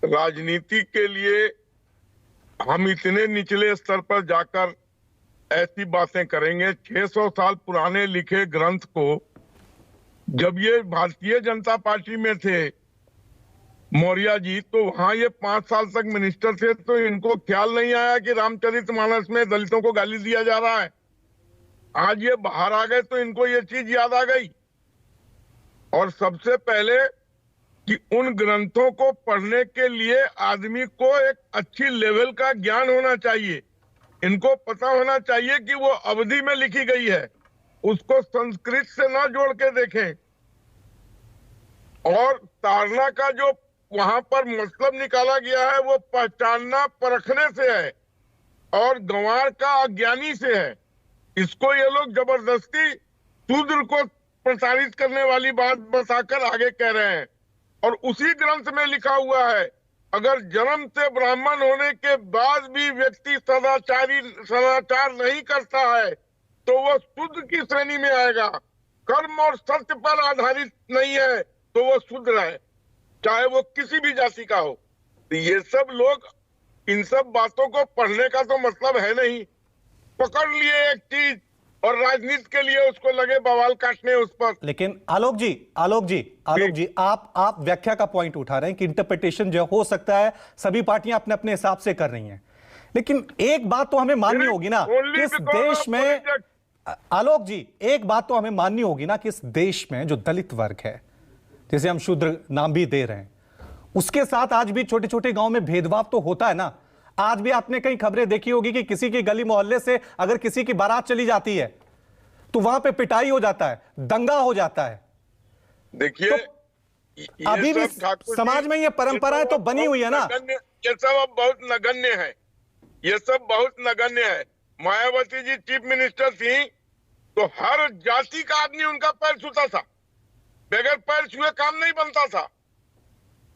राजनीति के लिए हम इतने निचले स्तर पर जाकर ऐसी बातें करेंगे? 600 साल पुराने लिखे ग्रंथ को, जब ये भारतीय जनता पार्टी में थे मौर्य जी, तो वहां ये 5 साल तक मिनिस्टर थे, तो इनको ख्याल नहीं आया कि रामचरितमानस में दलितों को गाली दिया जा रहा है। आज ये बाहर आ गए तो इनको ये चीज याद आ गई। और सबसे पहले कि उन ग्रंथों को पढ़ने के लिए आदमी को एक अच्छी लेवल का ज्ञान होना चाहिए। इनको पता होना चाहिए कि वो अवधि में लिखी गई है, उसको संस्कृत से ना जोड़ के देखें। और ताड़ना का जो वहां पर मतलब निकाला गया है वो पहचानना परखने से है और गंवार का अज्ञानी से है। इसको ये लोग जबरदस्ती शूद्र को प्रताड़ित करने वाली बात बताकर आगे कह रहे हैं। और उसी ग्रंथ में लिखा हुआ है, अगर जन्म से ब्राह्मण होने के बाद भी व्यक्ति सदाचार नहीं करता है तो वह शूद्र की श्रेणी में आएगा। कर्म और सत्य पर आधारित नहीं है तो वह शूद्र है, चाहे वो किसी भी जाति का हो। तो ये सब लोग इन सब बातों को पढ़ने का तो मतलब है नहीं, पकड़ लिए एक चीज और राजनीति के लिए उसको लगे बवाल काटने उस पर। लेकिन आलोक जी, आप व्याख्या का पॉइंट उठा रहे हैं कि इंटरप्रिटेशन जो हो सकता है सभी पार्टियां अपने अपने हिसाब से कर रही हैं, लेकिन एक बात तो हमें माननी होगी ना कि इस देश में, आलोक जी, एक बात तो हमें माननी होगी ना कि इस देश में जो दलित वर्ग है, जिसे हम शूद्र नाम भी दे रहे हैं, उसके साथ आज भी छोटे छोटे गांव में भेदभाव तो होता है ना। आज भी आपने कई खबरें देखी होगी कि किसी की गली मोहल्ले से अगर किसी की बारात चली जाती है तो वहां पे पिटाई हो जाता है, दंगा हो जाता है। देखिए, तो अभी भी समाज में ये परंपराएं तो बनी हुई है ना। ये सब अब बहुत नगण्य है, ये सब बहुत नगण्य है। मायावती जी चीफ मिनिस्टर थी तो हर जाति का आदमी उनका पैर छूता था, बगैर पैर छुए काम नहीं बनता था।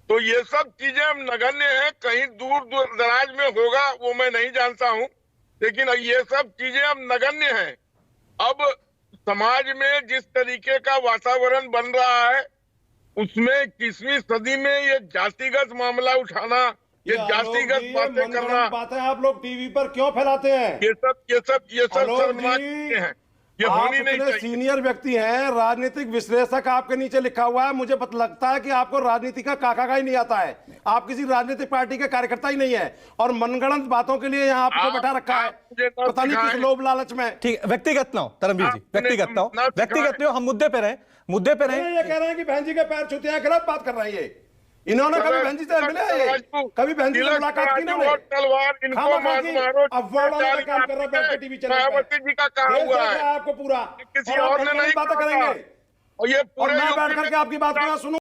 तो ये सब चीजें अब नगण्य हैं। कहीं दूर दराज में होगा वो मैं नहीं जानता हूं, लेकिन ये सब चीजें अब नगण्य हैं। अब समाज में जिस तरीके का वातावरण बन रहा है उसमें 21वीं सदी में ये जातिगत मामला उठाना, ये जातिगत बातें करना, बातें आप लोग टीवी पर क्यों फैलाते हैं? ये सब शर्मनाक हैं। ये होनी नहीं चाहिए। सीनियर व्यक्ति हैं, राजनीतिक विश्लेषक आपके नीचे लिखा हुआ है। मुझे लगता है कि आपको राजनीति का काका का ही नहीं आता है। आप किसी राजनीतिक पार्टी के कार्यकर्ता ही नहीं है और मनगढ़ंत बातों के लिए यहाँ आपको बैठा रखा है, पता नहीं किस लोभ लालच में। ठीक, व्यक्तिगत ना हो धर्मवीर जी, व्यक्तिगत ना हो, हम मुद्दे पे रहे। ये कह रहे हैं कि बहन जी के पैर छूते हैं, गलत बात कर रहे हैं ये। इन्होंने कभी बहन जी से मिले हैं? कभी बहन जी से मुलाकात की इन्होंने? काम कर रहा है टीवी चैनल पे। आपको पूरा किसी और ने नहीं बातें करेंगे और ये और मैं बैठ करके आपकी बात को सुनूं।